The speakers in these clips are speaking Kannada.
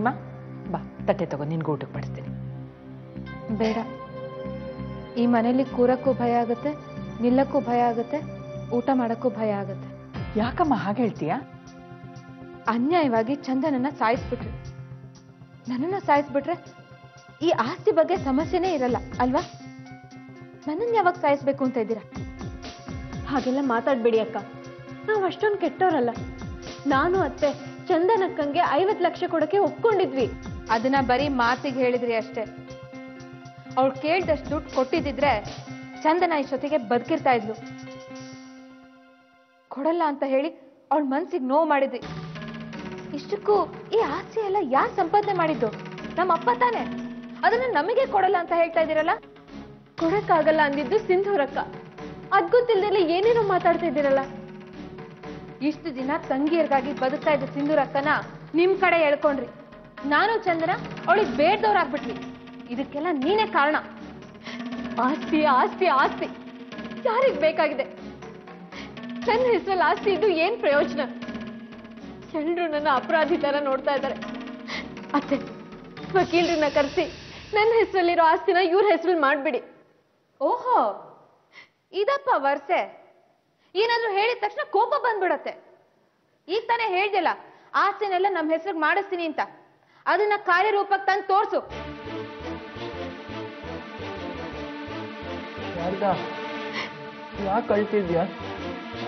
ಮಹಿಮಾ ಬಾ ತಟ್ಟೆ ತಗೋ ನಿನ್ಗೆ ಊಟಕ್ಕೆ ಬಡಿಸ್ತೀನಿ. ಬೇಡ, ಈ ಮನೇಲಿ ಕೂರಕ್ಕೂ ಭಯ ಆಗುತ್ತೆ, ನಿಲ್ಲಕ್ಕೂ ಭಯ ಆಗುತ್ತೆ, ಊಟ ಮಾಡಕ್ಕೂ ಭಯ ಆಗುತ್ತೆ. ಯಾಕಮ್ಮ ಹಾಗೆ ಹೇಳ್ತೀಯಾ? ಅನ್ಯಾಯವಾಗಿ ಚಂದನನ್ನ ಸಾಯಿಸ್ಬಿಟ್ರೆ, ನನ್ನನ್ನ ಸಾಯಿಸ್ಬಿಟ್ರೆ ಈ ಆಸ್ತಿ ಬಗ್ಗೆ ಸಮಸ್ಯೆನೇ ಇರಲ್ಲ ಅಲ್ವಾ? ನನ್ನನ್ನು ಯಾವಾಗ ಸಾಯಿಸ್ಬೇಕು ಅಂತ ಇದ್ದೀರಾ? ಹಾಗೆಲ್ಲ ಮಾತಾಡ್ಬೇಡಿ ಅಕ್ಕ, ನಾವು ಅಷ್ಟೊಂದು ಕೆಟ್ಟವರಲ್ಲ. ನಾನು ಅತ್ತೆ ಚಂದನಕ್ಕಂಗೆ 50 ಲಕ್ಷ ಕೊಡಕ್ಕೆ ಒಪ್ಕೊಂಡಿದ್ವಿ. ಅದನ್ನ ಬರೀ ಮಾತಿಗೆ ಹೇಳಿದ್ರಿ ಅಷ್ಟೇ. ಅವಳು ಕೇಳ್ದಷ್ಟು ದುಡ್ಡು ಕೊಟ್ಟಿದ್ದಿದ್ರೆ ಚಂದನ ಇಷ್ಟೊತ್ತಿಗೆ ಬದುಕಿರ್ತಾ ಇದ್ಲು. ಕೊಡಲ್ಲ ಅಂತ ಹೇಳಿ ಅವಳ ಮನ್ಸಿಗೆ ನೋವು ಮಾಡಿದ್ವಿ. ಇಷ್ಟಕ್ಕೂ ಈ ಆಸ್ತಿ ಎಲ್ಲ ಯಾರು ಸಂಪಾದನೆ ಮಾಡಿದ್ದು? ನಮ್ಮ ಅಪ್ಪ ತಾನೆ. ಅದನ್ನ ನಮಗೆ ಕೊಡಲ್ಲ ಅಂತ ಹೇಳ್ತಾ ಇದ್ದೀರಲ್ಲ? ಕೊಡಕ್ಕಾಗಲ್ಲ ಅಂದಿದ್ದು ಸಿಂಧೂರಕ್ಕ. ಅದ್ ಗೊತ್ತಿಲ್ದೆಲ್ಲ ಏನೇನೋ ಮಾತಾಡ್ತಾ ಇದ್ದೀರಲ್ಲ. ಇಷ್ಟು ದಿನ ತಂಗಿಯರ್ಗಾಗಿ ಬದುಕ್ತಾ ಇದ್ದ ಸಿಂಧೂರಕ್ಕನ ನಿಮ್ ಕಡೆ ಎಳ್ಕೊಂಡ್ರಿ. ನಾನು ಚಂದನ ಅವಳಿಗೆ ಬೇಡ್ದವ್ರಾಗ್ಬಿಟ್ವಿ. ಇದಕ್ಕೆಲ್ಲ ನೀನೇ ಕಾರಣ. ಆಸ್ತಿ ಆಸ್ತಿ ಆಸ್ತಿ ಯಾರಿಗ್ ಬೇಕಾಗಿದೆ? ನನ್ನ ಹೆಸರಲ್ಲಿ ಆಸ್ತಿ ಇದ್ದು ಏನ್ ಪ್ರಯೋಜನ? ಎಲ್ರು ನನ್ನ ಅಪರಾಧಿ ತರ ನೋಡ್ತಾ ಇದ್ದಾರೆ. ಅತ್ತೆ, ವಕೀಲರನ್ನ ಕರೆಸಿ ನನ್ನ ಹೆಸರಲ್ಲಿರೋ ಆಸ್ತಿನ ಇವ್ರ ಹೆಸರಲ್ಲಿ ಮಾಡ್ಬಿಡಿ. ಓಹೋ, ಇದಪ್ಪ ವರ್ಸೆ. ಏನಾದ್ರೂ ಹೇಳಿದ ತಕ್ಷಣ ಕೋಪ ಬಂದ್ಬಿಡತ್ತೆ. ಈಗ ತಾನೇ ಹೇಳ್ದಿಲ್ಲ ಆಸ್ತಿನೆಲ್ಲ ನಮ್ಮ ಹೆಸರಿಗೆ ಮಾಡಿಸ್ತೀನಿ ಅಂತ. ಅದನ್ನ ಕಾರ್ಯರೂಪಕ್ಕೆ ತಂದು ತೋರ್ಸು. ಯಾಕೆ ಅಳ್ತಿದ್ಯಾ?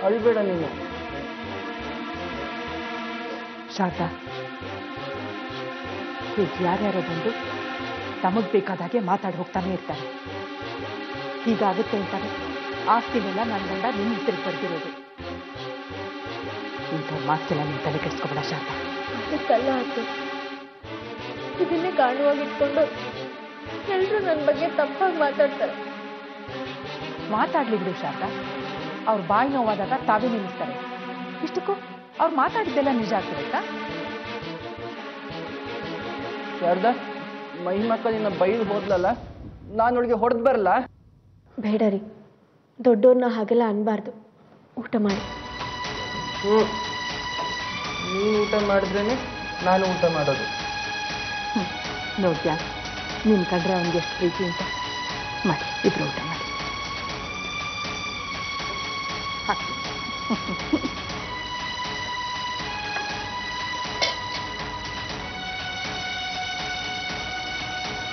ಅಳ್ಬೇಡ ನೀನು. ಶಾರದಾ, ಹೀಗೆ ಯಾರ್ಯಾರೋ ಬಂದು ತಮಗ್ ಬೇಕಾದಾಗೆ ಮಾತಾಡಿ ಹೋಗ್ತಾನೆ ಇರ್ತಾರೆ. ಹೀಗಾಗುತ್ತೆ ಅಂತಾರೆ ಆಸ್ತಿನೆಲ್ಲ ನನ್ನ ಗಂಡ ನಿನ್ನ ಹೆಸರಿಗೆ ಬರ್ದಿರೋದು. ಇಂಥ ಮಾತೆಲ್ಲ ನೀನು ತಲೆ ಕೆಡಿಸ್ಕೊಬೇಡ ಶಾರದಾ. ಅದಕ್ಕಲ್ಲ ಆಯ್ತು, ಇದನ್ನೇ ಕಾರಣವಾಗಿ ಇಟ್ಕೊಂಡು ಎಲ್ರು ನನ್ನ ಬಗ್ಗೆ ತಪ್ಪಾಗಿ ಮಾತಾಡ್ತಾರೆ. ಮಾತಾಡ್ಲಿ ಬಿಡು ಶಾರದಾ. ಅವ್ರ ಬಾಯಿ ನೋವಾದಾಗ ತಾವೇ ನಿಲ್ಲಿಸ್ತಾರೆ. ಇಷ್ಟಕ್ಕೂ ಅವ್ರು ಮಾತಾಡಿದ್ದೆಲ್ಲ ನಿಜ ಆಗ್ತಿರುತ್ತಾ? ಶಾರದಾ, ಮಹಿಮಕ್ಕ ನಿನ್ನ ಬೈದು ಹೋದ್ಲಲ್ಲ, ನಾನು ಅವಳಿಗೆ ಹೊಡೆದು ಬರಲ್ಲ? ಬೇಡ ರೀ, ದೊಡ್ಡವ್ರನ್ನ ಹಾಗೆಲ್ಲ ಅನ್ಬಾರ್ದು. ಊಟ ಮಾಡಿ. ನೀನು ಊಟ ಮಾಡಿದ್ರೇನೆ ನಾನು ಊಟ ಮಾಡೋದು. ನೋಡ್ಯಾ, ನಿನ್ ಕಂಡ್ರೆ ಅವನಿಗೆ ಎಷ್ಟು ಪ್ರೀತಿ ಅಂತ. ಮಾಡಿ, ಇಬ್ರು ಊಟ ಮಾಡಿ.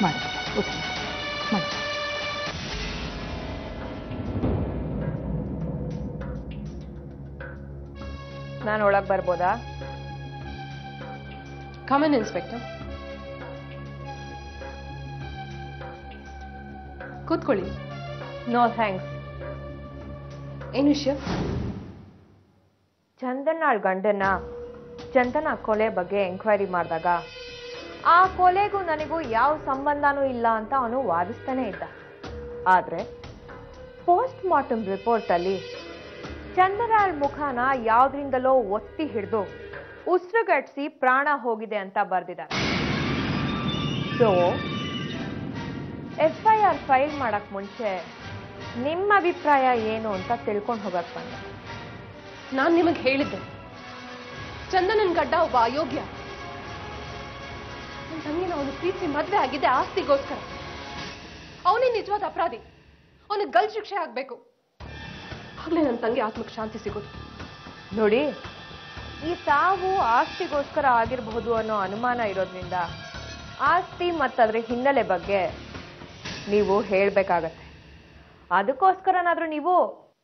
ಮಾಡಿ ಊಟ ಮಾಡಿ. ನಾನು ಒಳಗೆ ಬರ್ಬೋದಾ? ಕಮನ್ ಇನ್ಸ್ಪೆಕ್ಟರ್, ಕೂತ್ಕೊಳ್ಳಿ. No thanks. ಏನು ವಿಷಯ? ಚಂದನಾಳ್ ಗಂಡನ್ನ ಚಂದನ ಕೊಲೆ ಬಗ್ಗೆ ಎಂಕ್ವೈರಿ ಮಾಡಿದಾಗ ಆ ಕೊಲೆಗೂ ನನಗೂ ಯಾವ ಸಂಬಂಧನೂ ಇಲ್ಲ ಅಂತ ಅವನು ವಾದಿಸ್ತಾನೆ ಇದ್ದ. ಆದ್ರೆ ಪೋಸ್ಟ್ ಮಾರ್ಟಮ್ ರಿಪೋರ್ಟ್ ಅಲ್ಲಿ ಚಂದನಾಳ್ ಮುಖನ ಯಾವ್ದ್ರಿಂದಲೋ ಒತ್ತಿ ಹಿಡಿದು ಉಸಿರುಗಟ್ಟಿಸಿ ಪ್ರಾಣ ಹೋಗಿದೆ ಅಂತ ಬರ್ದಿದ್ದಾರೆ. ಸೊ FIR ಫೈಲ್ ಮಾಡಕ್ ಮುಂಚೆ ನಿಮ್ಮ ಅಭಿಪ್ರಾಯ ಏನು ಅಂತ ತಿಳ್ಕೊಂಡು ಹೋಗಕ್ ಬಂದೆ. ನಾನು ನಿಮಗೆ ಹೇಳಿದ್ದೆ, ಚಂದನನ್ ಗಡ್ಡ ಒಬ್ಬ ಅಯೋಗ್ಯ. ನನ್ನ ತಂಗಿನ ಅವನು ಪ್ರೀತಿ ಮದ್ವೆ ಆಗಿದ್ದೆ ಆಸ್ತಿಗೋಸ್ಕರ. ಅವನೇ ನಿಜವಾದ ಅಪರಾಧಿ. ಅವನಿಗೆ ಗಲ್ ಶಿಕ್ಷೆ ಆಗ್ಬೇಕು. ಆಗ್ಲೇ ನನ್ನ ತಂಗಿ ಆತ್ಮಕ್ಕೆ ಶಾಂತಿ ಸಿಗೋದು. ನೋಡಿ, ಈ ಸಾವು ಆಸ್ತಿಗೋಸ್ಕರ ಆಗಿರಬಹುದು ಅನ್ನೋ ಅನುಮಾನ ಇರೋದ್ರಿಂದ ಆಸ್ತಿ ಮತ್ತದ್ರ ಹಿನ್ನೆಲೆ ಬಗ್ಗೆ ನೀವು ಹೇಳ್ಬೇಕಾಗತ್ತೆ. ಅದಕ್ಕೋಸ್ಕರನಾದ್ರೂ ನೀವು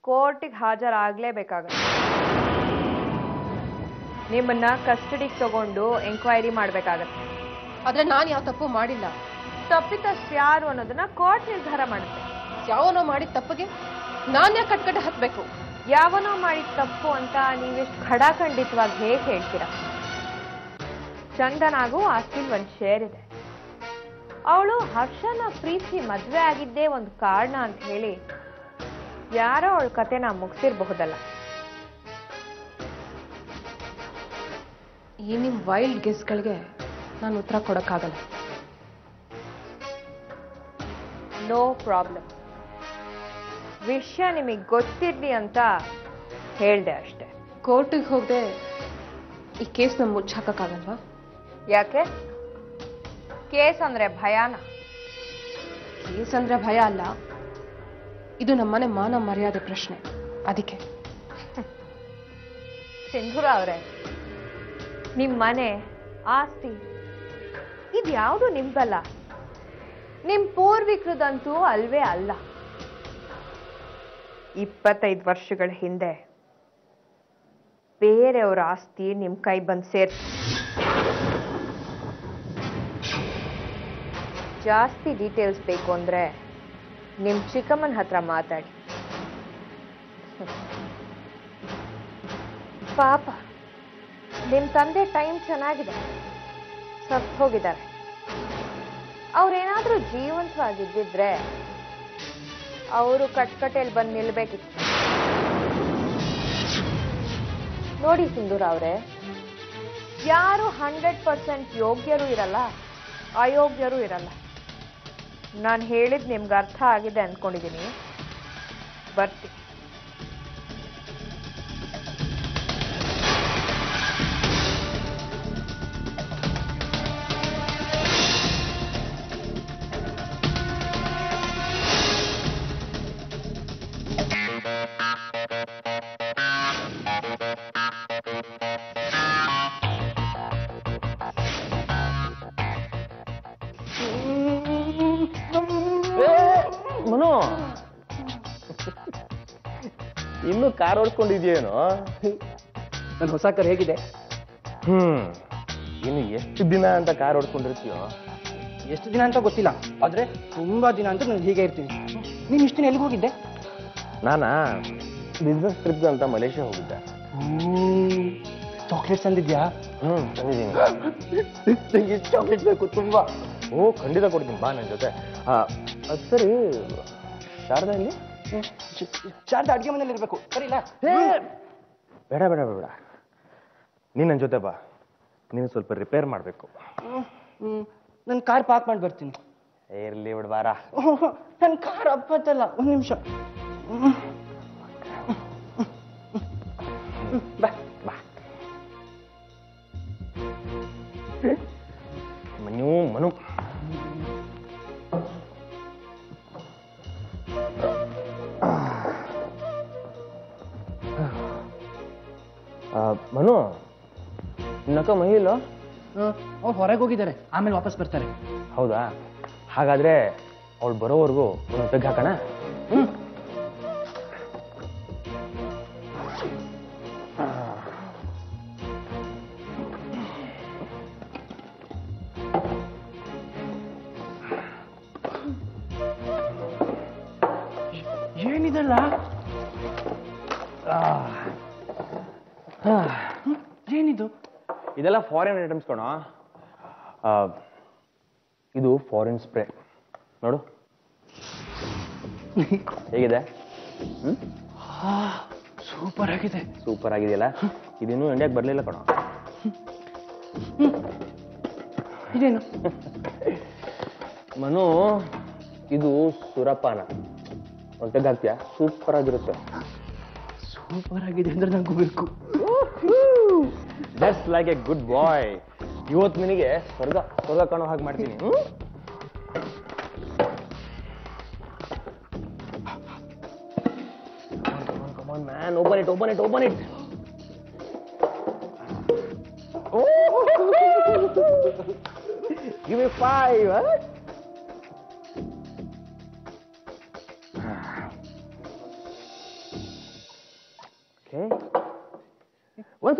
ಕೋರ್ಟಿಗೆ ಹಾಜರಾಗ್ಲೇಬೇಕಾಗತ್ತೆ. ನಿಮ್ಮನ್ನ ಕಸ್ಟಡಿಗೆ ತಗೊಂಡು ಎಂಕ್ವೈರಿ ಮಾಡ್ಬೇಕಾಗತ್ತೆ. ಆದ್ರೆ ನಾನು ಯಾವ ತಪ್ಪು ಮಾಡಿಲ್ಲ. ತಪ್ಪಿತಸ್ಥರು ಯಾರು ಅನ್ನೋದನ್ನ ಕೋರ್ಟ್ ನಿರ್ಧಾರ ಮಾಡುತ್ತೆ. ಯಾವನೋ ಮಾಡಿದ ತಪ್ಪಿಗೆ ನಾನು ಯಾಕೆ ಕಟ್ಕಟ್ಟೆ ಹತ್ಬೇಕು? ಯಾವನೋ ಮಾಡಿದ ತಪ್ಪು ಅಂತ ನೀವೆಷ್ಟು ಖಡಾಖಂಡಿತವಾಗಿ ಹೇಗೆ ಹೇಳ್ತೀರಾ? ಚಂದನಾಗೂ ಆಸ್ತಿಲ್ ಒಂದು ಶೇರ್ ಇದೆ. ಅವಳು ಹರ್ಷನ ಪ್ರೀತಿ ಮದ್ವೆ ಆಗಿದ್ದೇ ಒಂದು ಕಾರಣ ಅಂತ ಹೇಳಿ ಯಾರೋ ಅವಳ ಕತೆನ ಮುಗಿಸಿರಬಹುದಲ್ಲ. ಈ ನಿಮ್ ವೈಲ್ಡ್ ಗೆಸ್ಗಳಿಗೆ ನಾನು ಉತ್ತರ ಕೊಡಕ್ಕಾಗಲ್ಲ. No problem. ವಿಷಯ ನಿಮಗೆ ಗೊತ್ತಿರ್ಲಿ ಅಂತ ಹೇಳ್ದೆ ಅಷ್ಟೆ. ಕೋರ್ಟಿಗೆ ಹೋಗದೆ ಈ ಕೇಸ್ನ ಮುಚ್ಚಾಕಕ್ಕಾಗಲ್ವಾ? ಯಾಕೆ? ಕೇಸ್ ಅಂದ್ರೆ ಭಯಾನ? ಕೇಸ್ ಅಂದ್ರೆ ಭಯ ಅಲ್ಲ, ಇದು ನಮ್ಮನೆ ಮಾನ ಮರ್ಯಾದೆ ಪ್ರಶ್ನೆ, ಅದಕ್ಕೆ. ಸಿಂಧೂರ ಅವರೇ, ನಿಮ್ ಮನೆ ಆಸ್ತಿ ಇದ್ಯಾವುದು ನಿಮ್ದಲ್ಲ, ನಿಮ್ ಪೂರ್ವಿಕರದಂತೂ ಅಲ್ವೇ ಅಲ್ಲ. 25 ವರ್ಷಗಳ ಹಿಂದೆ ಬೇರೆಯವರ ಆಸ್ತಿ ನಿಮ್ ಕೈ ಬಂದು ಸೇರ್ತು. ಜಾಸ್ತಿ ಡೀಟೇಲ್ಸ್ ಬೇಕು ಅಂದ್ರೆ ನಿಮ್ ಚಿಕ್ಕಮ್ಮನ ಹತ್ರ ಮಾತಾಡಿ. ಪಾಪ ನಿಮ್ ತಂದೆ ಟೈಮ್ ಚೆನ್ನಾಗಿದೆ, ಸತ್ತು ಹೋಗಿದ್ದಾರೆ. ಅವ್ರೇನಾದ್ರೂ ಜೀವಂತವಾಗಿದ್ದಿದ್ರೆ ಅವರು ಕಟ್ಕಟೆಯಲ್ಲಿ ಬಂದು ನಿಲ್ಬೇಕಿತ್ತು. ನೋಡಿ ಸಿಂಧೂರ ಅವರೇ, ಯಾರು 100% ಯೋಗ್ಯರು ಇರಲ್ಲ, ಅಯೋಗ್ಯರು ಇರಲ್ಲ. ನಾನು ಹೇಳಿದ್ ನಿಮ್ಗೆ ಅರ್ಥ ಆಗಿದೆ ಅನ್ಕೊಂಡಿದ್ದೀನಿ. ಬರ್ತೀನಿ. ಮನು, ಇನ್ನು ಕಾರ್ ಓಡಿಸ್ಕೊಂಡಿದ್ಯೇನೋ? ನನ್ನ ಹೊಸ ಕಾರ್ ಹೇಗಿದೆ? ಇನ್ನು ಎಷ್ಟು ದಿನ ಅಂತ ಕಾರ್ ಓಡಿಸ್ಕೊಂಡಿರ್ತೀಯೋ? ಎಷ್ಟು ದಿನ ಅಂತ ಗೊತ್ತಿಲ್ಲ, ಆದ್ರೆ ತುಂಬಾ ದಿನ ಅಂತ ನಾನು ಹೀಗೆ ಇರ್ತೀನಿ. ನೀನು ಇಷ್ಟು ದಿನ ಎಲ್ಲಿಗೆ ಹೋಗಿದ್ದೆ? ನಾನಾ ಬಿಸ್ನೆಸ್ ಟ್ರಿಪ್ ಅಂತ ಮಲೇಷ್ಯಾ ಹೋಗಿದ್ದೆ. ಚಾಕ್ಲೇಟ್ಸ್ ತಂದಿದ್ಯಾ? ತಂದಿದ್ದೀನಿ. ನಂಗೆ ಚಾಕ್ಲೇಟ್ ಬೇಕು ತುಂಬಾ. ಓ, ಖಂಡಿತ ಕೊಡ್ತೀನಿ, ಬಾ ನನ್ನ ಜೊತೆ. ಅದು ಸರಿ, ಶಾರದಾ ಇಲ್ಲಿ? ಶಾರದಾ ಅಡುಗೆ ಮನೇಲಿ ಇರಬೇಕು, ಸರಿಲ್ಲ? ಬೇಡ ಬೇಡ ಬೇಡ, ನೀನು ನನ್ನ ಜೊತೆ ಬಾ. ನೀನು ಸ್ವಲ್ಪ ರಿಪೇರ್ ಮಾಡಬೇಕು. ನನ್ನ ಕಾರ್ ಪಾರ್ಕ್ ಮಾಡಿ ಬರ್ತೀನಿ. ಇರ್ಲಿ ಬಿಡು, ಬಾರ. ನನ್ನ ಕಾರ್ ಅಪ್ಪತ್ತಲ್ಲ, ಒಂದು ನಿಮಿಷ. ಬಾ ಬಾ. ಮನು ಮನು, ಮನು, ನಕ್ಕ ಮಹಿಲ್ಲ? ಅವ್ರು ಹೊರಗೆ ಹೋಗಿದ್ದಾರೆ, ಆಮೇಲೆ ವಾಪಸ್ ಬರ್ತಾರೆ. ಹೌದಾ? ಹಾಗಾದ್ರೆ ಅವಳು ಬರೋವರೆಗೂ ಒಂದು ತೆಗ್ ಹಾಕೋಣ. ಏನಿದಲ್ಲ? ಏನಿದು? ಇದೆಲ್ಲ ಫಾರಿನ್ ಐಟಮ್ಸ್ ಕಣೋ. ಇದು ಫಾರಿನ್ ಸ್ಪ್ರೇ ನೋಡು, ಹೇಗಿದೆ? ಸೂಪರ್ ಆಗಿದೆ. ಸೂಪರ್ ಆಗಿದೆಯಲ್ಲ? ಇದೇನು ಇಂಡಿಯಾಗೆ ಬರಲಿಲ್ಲ ಕಣೋ. ಇದೇನು? ಮನು, ಇದು ಸುರಪಾನ. ಒಂದು ತೆಗ್ ಹಾಕ್ತೀಯಾ? ಸೂಪರ್ ಆಗಿರುತ್ತೆ. ಸೂಪರ್ ಆಗಿದೆ ಅಂದ್ರೆ ನಂಗೂ ಬೇಕು. ದಟ್ಸ್ ಲೈಕ್ ಎ ಗುಡ್ ಬಾಯ್. ಇವತ್ತು ನಿನಗೆ ಸ್ವರ್ಗ ಸ್ವರ್ಗ ಕಾಣೋ ಹಾಗೆ ಮಾಡ್ತೀನಿ. Come on, man, open it, open it, open it. Give me 5, huh? Okay. One.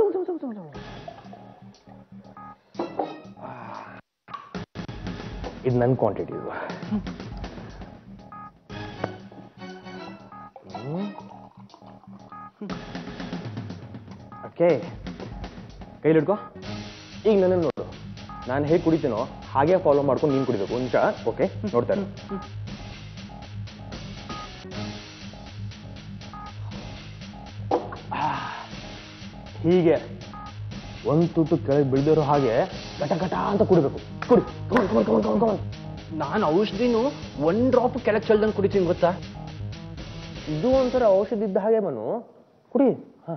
ಇದು ನನ್ನ ಕ್ವಾಂಟಿಟಿ. ಇದು ಓಕೆ, ಕೈಲಿ ಹಿಡ್ಕೋ. ಈಗ ನನ್ನ ನೋಡು, ನಾನು ಹೇಗೆ ಕುಡಿತೀನೋ ಹಾಗೆ ಫಾಲೋ ಮಾಡ್ಕೊಂಡು ನೀನು ಕುಡಿಬೇಕು. ಒಂದು ನಿಮಿಷ. ಓಕೆ, ನೋಡ್ತಾ ಇರು. ಹೀಗೆ ಒಂದು ತುತ್ತು ಕೆಳಗೆ ಬಿಳ್ದಿರೋ ಹಾಗೆ ಗಟ ಗಟ ಅಂತ ಕುಡಿಬೇಕು. ಕುಡಿ. ಕಮನ್. ನಾನು ಔಷಧಿನೂ 1 ಡ್ರಾಪ್ ಕೆಳಗೆ ಚೆಲ್ದಂಗೆ ಕುಡಿತೀನಿ, ಗೊತ್ತಾ? ಇದು ಒಂಥರ ಔಷಧಿ ಇದ್ದ ಹಾಗೆ ಮನು, ಕುಡಿ. ಹಾ,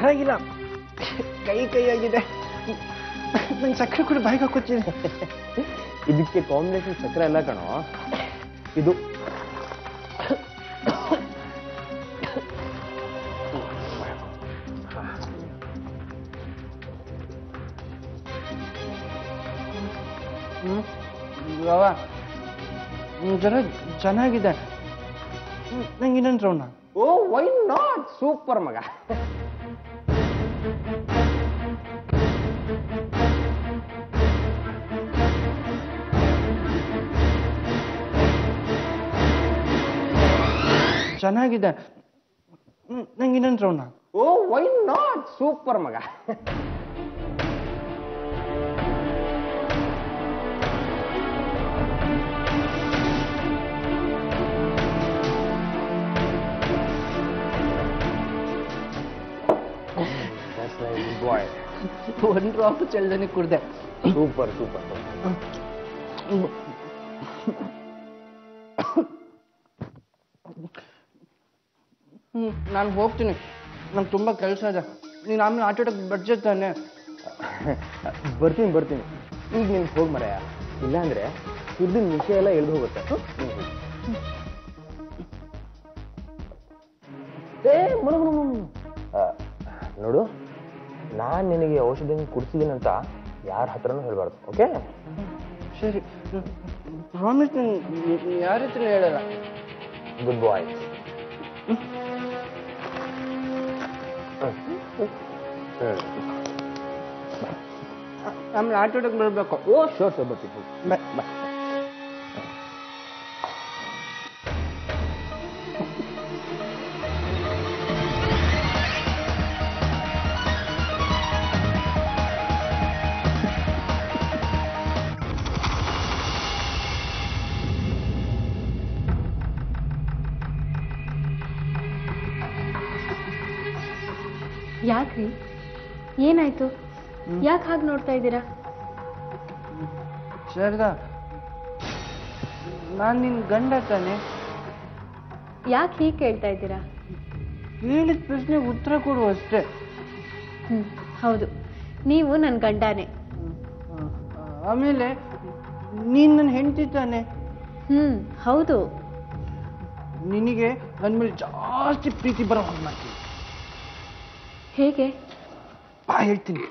ಪರವಾಗಿಲ್ಲ, ಕೈ ಆಗಿದೆ. ನಂಗೆ ಸಕ್ಕರೆ ಕೂಡ ಬಾಯಿಗೆ ಹಾಕೋತೀನಿ. ಇದಕ್ಕೆ ಕಾಂಬಿನೇಷನ್ ಸಕ್ಕರೆ ಎಲ್ಲ ಕಣೋ, ಇದು ಬಾವ ಜರ ಚೆನ್ನಾಗಿದೆ. ನಂಗೆ ಇನ್ನೊಂದು round. Oh why not, super ಮಗ. ಚೆನ್ನಾಗಿದೆ. ನಂಗೆ ಇನ್ನೊಂದು round. Oh why not, super ಮಗ. ಒಂದು ಡ್ರಾಪ್ ಚಲ್ದನೆ ಕುಡ್ದೆ. ಸೂಪರ್. ನಾನು ಹೋಗ್ತೀನಿ, ನಂಗೆ ತುಂಬ ಕೆಲಸ ಇದೆ. ನೀನು ಆಮೇಲೆ ಆಟೋಟಕ್ಕೆ ಬರ್ತಾನೆ. ಬರ್ತೀನಿ. ಈಗ ನೀನು ಹೋಗಿ ಮರೆಯ, ಇಲ್ಲಾಂದ್ರೆ ಕುಡ್ದಿನ ವಿಷಯ ಎಲ್ಲ ಎಳ್ದು ಹೋಗುತ್ತೆ. ನೋಡು, ನಾನು ನಿನಗೆ ಔಷಧಿ ಕುಡಿಸಿದ್ದೀನಿ ಅಂತ ಯಾರ ಹತ್ರನೂ ಹೇಳ್ಬಾರ್ದು, ಓಕೆ? ಸರಿ, ಪ್ರಾಮಿಸ್. ಯಾರ ಹತ್ರ ಹೇಳಲ್ಲ. ಗುಡ್ ಬಾಯ್. ಆಮೇಲೆ ಆಟೋಟಕ್ಕೆ ಬರಬೇಕು. ಓ ಶೋರ್ ಬರ್ತೀನಿ. ಬಾಯ್. ಯಾಕ್ರಿ, ಏನಾಯ್ತು? ಯಾಕೆ ಹಾಗೆ ನೋಡ್ತಾ ಇದ್ದೀರಾ? ಶಾರದಾ, ನಾನು ನಿನ್ನ ಗಂಡ ತಾನೆ. ಯಾಕೆ ಹೀಗೆ ಕೇಳ್ತಾ ಇದ್ದೀರಾ? ಹೇಳಿದ ಪ್ರಶ್ನೆಗೆ ಉತ್ತರ ಕೊಡು ಅಷ್ಟೇ. ಹೌದು, ನೀವು ನನ್ನ ಗಂಡನೇ. ಆಮೇಲೆ ನೀನು ನನ್ನ ಹೆಂಡತಿ ತಾನೆ. ಹೌದು. ನಿನಗೆ ನನ್ನ ಮೇಲೆ ಜಾಸ್ತಿ ಪ್ರೀತಿ ಬರೋ ಹಾಗೆ ಮಾಡ್ತೀನಿ. ಹೇಗೆ? ಬಾ ಹೇಳ್ತೀನಿ.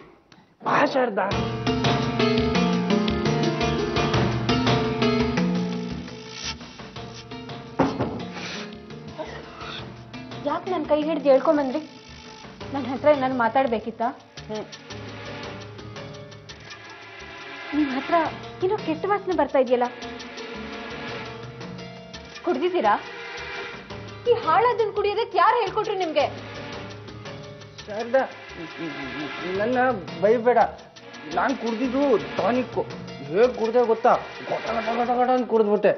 ಬಾ ಶಾರದಾ. ಯಾಕೆ ನನ್ನ ಕೈ ಹಿಡಿದು ಹೇಳ್ಕೊಂಬಂದ್ರಿ? ನನ್ನ ಹತ್ರ ಏನಾದ್ರು ಮಾತಾಡ್ಬೇಕಿತ್ತ? ನಿಮ್ಮ ಹತ್ರ ಏನೋ ಕೆಟ್ಟ ವಾಸನೆ ಬರ್ತಾ ಇದೆಯಲ್ಲ, ಕುಡ್ದಿದ್ದೀರಾ? ಈ ಹಾಳದನ್ನು ಕುಡಿಯೋದಕ್ಕೆ ಯಾರು ಹೇಳ್ಕೊಟ್ರು ನಿಮ್ಗೆ? ಶಾರದಾ, ನನ್ನ ಬೈಬೇಡ. ನಾನು ಕುಡ್ದಿದ್ದು ಟಾನಿಕ್ಕು. ಹೇಗೆ ಕುಡ್ದೆ ಗೊತ್ತಾ? ಗೊಟ ಅಂತ ಕುಡಿದ್ಬಿಟ್ಟೆ.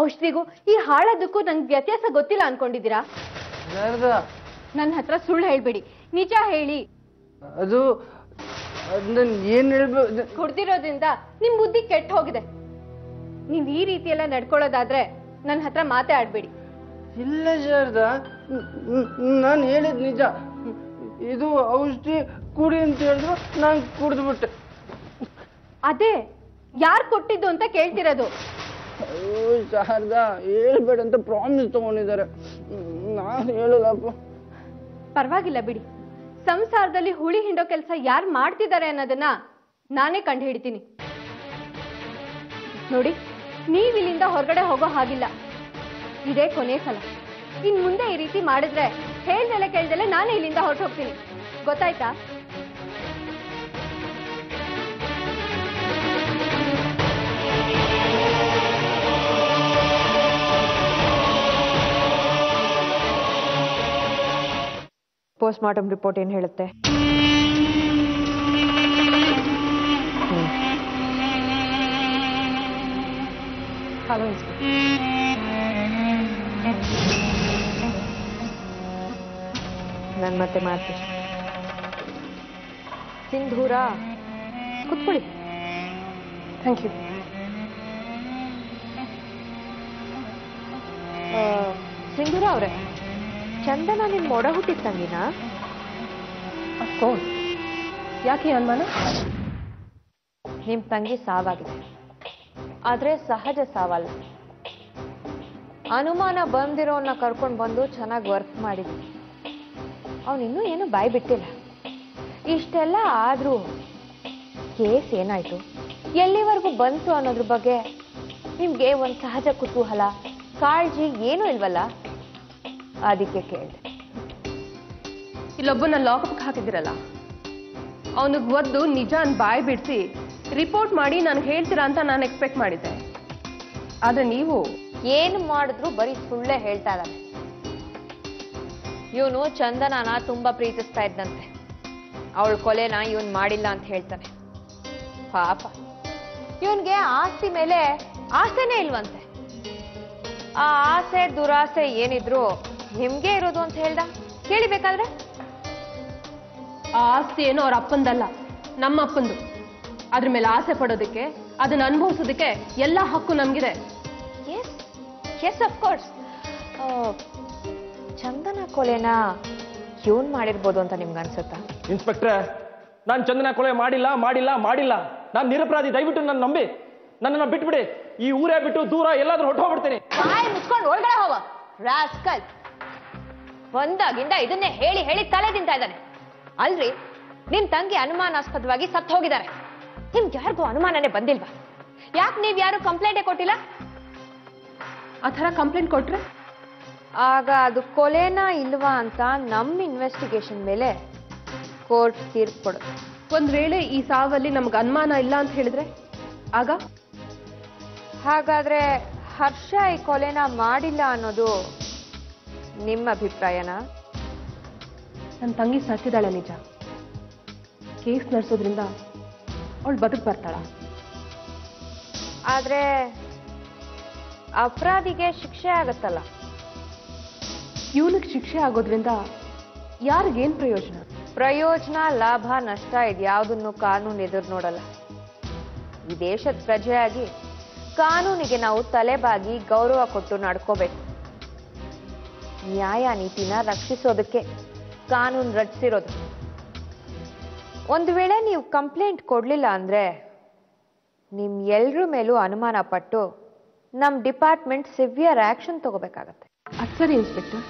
ಔಷಧಿಗೂ ಈ ಹಾಳದಕ್ಕೂ ನಂಗೆ ವ್ಯತ್ಯಾಸ ಗೊತ್ತಿಲ್ಲ ಅನ್ಕೊಂಡಿದ್ದೀರಾ? ಶಾರದಾ, ನನ್ನ ಹತ್ರ ಸುಳ್ಳು ಹೇಳ್ಬೇಡಿ, ನಿಜ ಹೇಳಿ. ಅದು ನಾನು ಏನು ಹೇಳ್ಬೇಕು? ಕುಡ್ದಿರೋದ್ರಿಂದ ನಿಮ್ ಬುದ್ಧಿ ಕೆಟ್ಟ ಹೋಗಿದೆ. ನೀವ್ ಈ ರೀತಿ ಎಲ್ಲ ನಡ್ಕೊಳ್ಳೋದಾದ್ರೆ ನನ್ನ ಹತ್ರ ಮಾತೇ ಆಡ್ಬೇಡಿ. ಇಲ್ಲ ಶಾರದಾ, ನಾನು ಹೇಳಿದ್ ನಿಜ. ಇದು ಔಷಧಿ ಕುಡಿ ಅಂತ ಹೇಳಿದ್ರು ನಾನು ಕುಡಿದ್ಬಿಟ್ಟೆ. ಅದೇ ಯಾರು ಕೊಟ್ಟಿದ್ದು ಅಂತ ಕೇಳ್ತಿರೋದು. ಅಯ್ಯೋ ಶಾರದಾ, ಹೇಳ್ಬೇಡ ಅಂತ ಪ್ರಾಮಿಸ್ ತಗೊಂಡಿದ್ದಾರೆ. ನಾನು ಹೇಳಲ್ಲಪ್ಪ. ಪರವಾಗಿಲ್ಲ ಬಿಡಿ, ಸಂಸಾರದಲ್ಲಿ ಹುಳಿ ಹಿಂಡೋ ಕೆಲಸ ಯಾರು ಮಾಡ್ತಿದ್ದಾರೆ ಅನ್ನೋದನ್ನ ನಾನೇ ಕಂಡು ಹಿಡಿತೀನಿ. ನೋಡಿ, ನೀವ್ ಇಲ್ಲಿಂದ ಹೊರಗಡೆ ಹೋಗೋ ಹಾಗಿಲ್ಲ. ಇದೇ ಕೊನೆ ಸಲ. ಇನ್ ಮುಂದೆ ಈ ರೀತಿ ಮಾಡಿದ್ರೆ ಹೇಳ್ದಲೆ ಕೇಳ್ದಲೆ ನಾನೇ ಇಲ್ಲಿಂದ ಹೊರಟು ಹೋಗ್ತೀನಿ, ಗೊತ್ತಾಯ್ತಾ? ಪೋಸ್ಟ್ ಮಾರ್ಟಮ್ ರಿಪೋರ್ಟ್ ಏನು ಹೇಳುತ್ತೆ? ಹಲೋ, ನಾನು ಮತ್ತೆ ಮಾಡ್ತೀನಿ. ಸಿಂಧೂರ, ಕೂತ್ಕೊಳ್ಳಿ. Thank you. ಸಿಂಧೂರ ಅವರೇ, ಚಂದನ ನಿಮ್ಮ ಒಡ ಹುಟ್ಟಿದ ತಂಗಿನಾ? ಅಫ್ಕೋರ್ಸ್. ಯಾಕೆ ಅನುಮಾನ? ನಿಮ್ಮ ತಂಗಿ ಸಾವಾಗಿದೆ, ಆದರೆ ಸಹಜ ಸಾವಲ್ಲ. ಅನುಮಾನ ಬಂದಿರೋನ್ನ ಕರ್ಕೊಂಡು ಬಂದು ಚೆನ್ನಾಗಿ ವರ್ಕ್ ಮಾಡಿದ್ವಿ. ಅವನಿನ್ನೂ ಏನು ಬಾಯಿ ಬಿಟ್ಟಿಲ್ಲ. ಇಷ್ಟೆಲ್ಲ ಆದರೂ ಕೇಸ್ ಏನಾಯ್ತು, ಎಲ್ಲಿವರೆಗೂ ಬಂತು ಅನ್ನೋದ್ರ ಬಗ್ಗೆ ನಿಮ್ಗೆ ಒಂದು ಸಹಜ ಕುತೂಹಲ, ಕಾಳಜಿ ಏನೂ ಇಲ್ವಲ್ಲ? ಅದಕ್ಕೆ ಕೇಳಿದೆ. ಇಲ್ಲೊಬ್ಬನ ಲಾಕಪ್ಗೆ ಹಾಕಿದಿರಲ್ಲ, ಅವನಿಗೆ ಒದ್ದು ನಿಜಾನ್ ಬಾಯಿ ಬಿಡಿಸಿ ರಿಪೋರ್ಟ್ ಮಾಡಿ ನನಗೆ ಹೇಳ್ತೀರಾ ಅಂತ ನಾನು ಎಕ್ಸ್ಪೆಕ್ಟ್ ಮಾಡಿದ್ದೆ. ಆದರೆ ನೀವು ಏನು ಮಾಡಿದ್ರು ಬರೀ ಸುಳ್ಳೇ ಹೇಳ್ತಾ ಇದ್ದಾನೆ. ಇವನು ಚಂದನನ ತುಂಬಾ ಪ್ರೀತಿಸ್ತಾ ಇದ್ದಂತೆ. ಅವಳ ಕೊಲೆನ ಇವನ್ ಮಾಡಿಲ್ಲ ಅಂತ ಹೇಳ್ತಾನೆ. ಪಾಪ, ಇವನ್ಗೆ ಆಸ್ತಿ ಮೇಲೆ ಆಸೆನೇ ಇಲ್ವಂತೆ. ಆ ಆಸೆ ದುರಾಸೆ ಏನಿದ್ರು ನಿಮ್ಗೆ ಇರೋದು ಅಂತ ಹೇಳ್ದ. ಕೇಳಿಬೇಕಾದ್ರೆ ಆ ಆಸ್ತಿ ಏನೋ ಅವ್ರ ಅಪ್ಪಂದಲ್ಲ, ನಮ್ಮ ಅಪ್ಪಂದು. ಅದ್ರ ಮೇಲೆ ಆಸೆ ಪಡೋದಕ್ಕೆ, ಅದನ್ನ ಅನುಭವಿಸೋದಕ್ಕೆ ಎಲ್ಲ ಹಕ್ಕು ನಮ್ಗಿದೆ. Yes yes of course. ಚಂದನ ಕೊಲೆನ ಇವನ್ ಮಾಡಿರ್ಬೋದು ಅಂತ ನಿಮ್ಗೆ ಅನ್ಸುತ್ತಾ? ಇನ್ಸ್ಪೆಕ್ಟ್ರೆ, ನಾನು ಚಂದನ ಕೊಲೆ ಮಾಡಿಲ್ಲ ಮಾಡಿಲ್ಲ ಮಾಡಿಲ್ಲ. ನಾನು ನಿರಪರಾಧಿ. ದಯವಿಟ್ಟು ನನ್ನ ನಂಬಿ, ನನ್ನನ್ನು ಬಿಟ್ಬಿಡಿ. ಈ ಊರೇ ಬಿಟ್ಟು ದೂರ ಎಲ್ಲಾದ್ರೂ ಹೊರಟೋಗ್ಬಿಡ್ತೀನಿ. ಬಾಯಿ ಮುಚ್ಕೊಂಡು ಒಳಗಡೆ ಹೋಗ ರಾಸ್ಕಲ್. ಬಂದಾಗಿಂದ ಇದನ್ನೇ ಹೇಳಿ ಹೇಳಿ ತಲೆ ತಿಂತಾ ಇದ್ದಾನೆ. ಅಲ್ರಿ, ನಿಮ್ ತಂಗಿ ಅನುಮಾನಾಸ್ಪದವಾಗಿ ಸತ್ತು ಹೋಗಿದ್ದಾರೆ. ನಿಮ್ಗೆ ಯಾರಿಗೂ ಅನುಮಾನನೇ ಬಂದಿಲ್ವಾ? ಯಾಕೆ ನೀವ್ ಯಾರು ಕಂಪ್ಲೇಂಟೇ ಕೊಟ್ಟಿಲ್ಲ? ಆ ಥರ ಕಂಪ್ಲೇಂಟ್ ಕೊಟ್ರೆ ಆಗ ಅದು ಕೊಲೆನಾ ಇಲ್ವಾ ಅಂತ ನಮ್ಮ ಇನ್ವೆಸ್ಟಿಗೇಷನ್ ಮೇಲೆ ಕೋರ್ಟ್ ತೀರ್ಪು ಕೊಡುತ್ತೆ. ಒಂದ್ ವೇಳೆ ಈ ಸಾವಲ್ಲಿ ನಮ್ಗೆ ಅನುಮಾನ ಇಲ್ಲ ಅಂತ ಹೇಳಿದ್ರೆ ಆಗ? ಹಾಗಾದ್ರೆ ಹರ್ಷ ಈ ಕೊಲೆನ ಮಾಡಿಲ್ಲ ಅನ್ನೋದು ನಿಮ್ಮ ಅಭಿಪ್ರಾಯನಾ? ನನ್ನ ತಂಗಿ ಸತ್ತಿದ್ದಾಳೆ ನಿಜ. ಕೇಸ್ ನಡೆಸೋದ್ರಿಂದ ಅವಳು ಬದುಕು ಬರ್ತಾಳ. ಆದ್ರೆ ಅಪರಾಧಿಗೆ ಶಿಕ್ಷೆ ಆಗತ್ತಲ್ಲ. ಇವನಿಗೆ ಶಿಕ್ಷೆ ಆಗೋದ್ರಿಂದ ಯಾರಿಗೇನ್ ಪ್ರಯೋಜನ? ಪ್ರಯೋಜನ, ಲಾಭ, ನಷ್ಟ ಇದ್ಯಾವುದನ್ನು ಕಾನೂನು ಎದುರು ನೋಡಲ್ಲ. ಈ ದೇಶದ ಪ್ರಜೆಯಾಗಿ ಕಾನೂನಿಗೆ ನಾವು ತಲೆಬಾಗಿ ಗೌರವ ಕೊಟ್ಟು ನಡ್ಕೋಬೇಕು. ನ್ಯಾಯ ನೀತಿನ ರಕ್ಷಿಸೋದಕ್ಕೆ ಕಾನೂನು ರಚಿಸಿರೋದು. ಒಂದು ವೇಳೆ ನೀವು ಕಂಪ್ಲೇಂಟ್ ಕೊಡ್ಲಿಲ್ಲ ಅಂದ್ರೆ ನಿಮ್ ಎಲ್ರ ಮೇಲೂ ಅನುಮಾನ ಪಟ್ಟು ನಮ್ ಡಿಪಾರ್ಟ್ಮೆಂಟ್ ಸಿವಿಯರ್ ಆಕ್ಷನ್ ತಗೋಬೇಕಾಗತ್ತೆ. ಅದು ಸರಿ ಇನ್ಸ್ಪೆಕ್ಟರ್.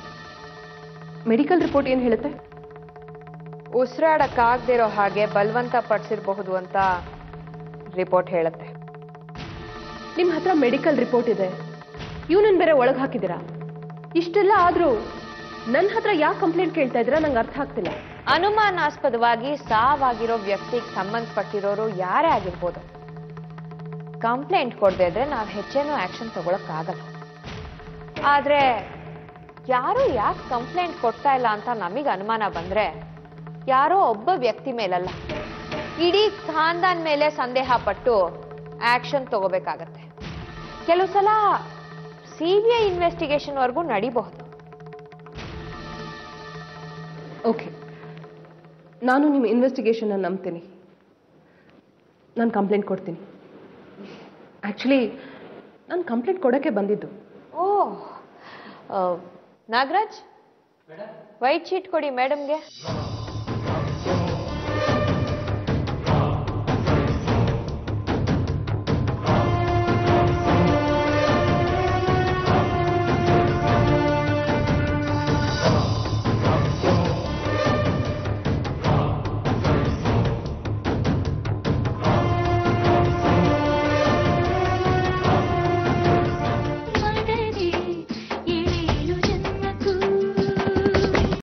ಮೆಡಿಕಲ್ ರಿಪೋರ್ಟ್ ಏನ್ ಹೇಳುತ್ತೆ? ಉಸಿರಾಡಕ್ಕಾಗದಿರೋ ಹಾಗೆ ಬಲವಂತ ಪಡಿಸಿರಬಹುದು ಅಂತ ರಿಪೋರ್ಟ್ ಹೇಳುತ್ತೆ. ನಿಮ್ ಹತ್ರ ಮೆಡಿಕಲ್ ರಿಪೋರ್ಟ್ ಇದೆ, ಇವನನ್ನ ಬೇರೆ ಒಳಗೆ ಹಾಕಿದ್ದೀರಾ. ಇಷ್ಟೆಲ್ಲ ಆದ್ರೂ ನನ್ನ ಹತ್ರ ಯಾಕೆ ಕಂಪ್ಲೇಂಟ್ ಕೇಳ್ತಾ ಇದ್ದೀರಾ? ನಂಗೆ ಅರ್ಥ ಆಗ್ತಿಲ್ಲ. ಅನುಮಾನಾಸ್ಪದವಾಗಿ ಸಾವಾಗಿರೋ ವ್ಯಕ್ತಿಗೆ ಸಂಬಂಧಪಟ್ಟಿರೋರು ಯಾರೇ ಆಗಿರ್ಬೋದು, ಕಂಪ್ಲೇಂಟ್ ಕೊಡದೇ ಇದ್ರೆ ನಾವು ಹೆಚ್ಚೇನೂ ಆಕ್ಷನ್ ತಗೊಳಕ್ಕಾಗಲ್ಲ. ಆದ್ರೆ ಯಾರು ಯಾಕೆ ಕಂಪ್ಲೇಂಟ್ ಕೊಡ್ತಾ ಇಲ್ಲ ಅಂತ ನಮಗೆ ಅನುಮಾನ ಬಂದ್ರೆ ಯಾರೋ ಒಬ್ಬ ವ್ಯಕ್ತಿ ಮೇಲಲ್ಲ, ಇಡೀ ಖಾನ್ದಾನ್ ಮೇಲೆ ಸಂದೇಹ ಪಟ್ಟು ಆಕ್ಷನ್ ತಗೋಬೇಕಾಗತ್ತೆ. ಕೆಲವು ಸಲ ಸಿಬಿಐ ಇನ್ವೆಸ್ಟಿಗೇಷನ್ ವರೆಗೂ ನಡೀಬಹುದು. ಓಕೆ, ನಾನು ನಿಮ್ಮ ಇನ್ವೆಸ್ಟಿಗೇಷನ್ ನಂಬ್ತೀನಿ. ನಾನು ಕಂಪ್ಲೇಂಟ್ ಕೊಡ್ತೀನಿ. ಆಕ್ಚುಲಿ ನಾನು ಕಂಪ್ಲೇಂಟ್ ಕೊಡೋಕ್ಕೆ ಬಂದಿದ್ದು. ನಾಗರಾಜ್, ವೈಟ್ ಶೀಟ್ ಕೊಡಿ ಮೇಡಮ್ಗೆ.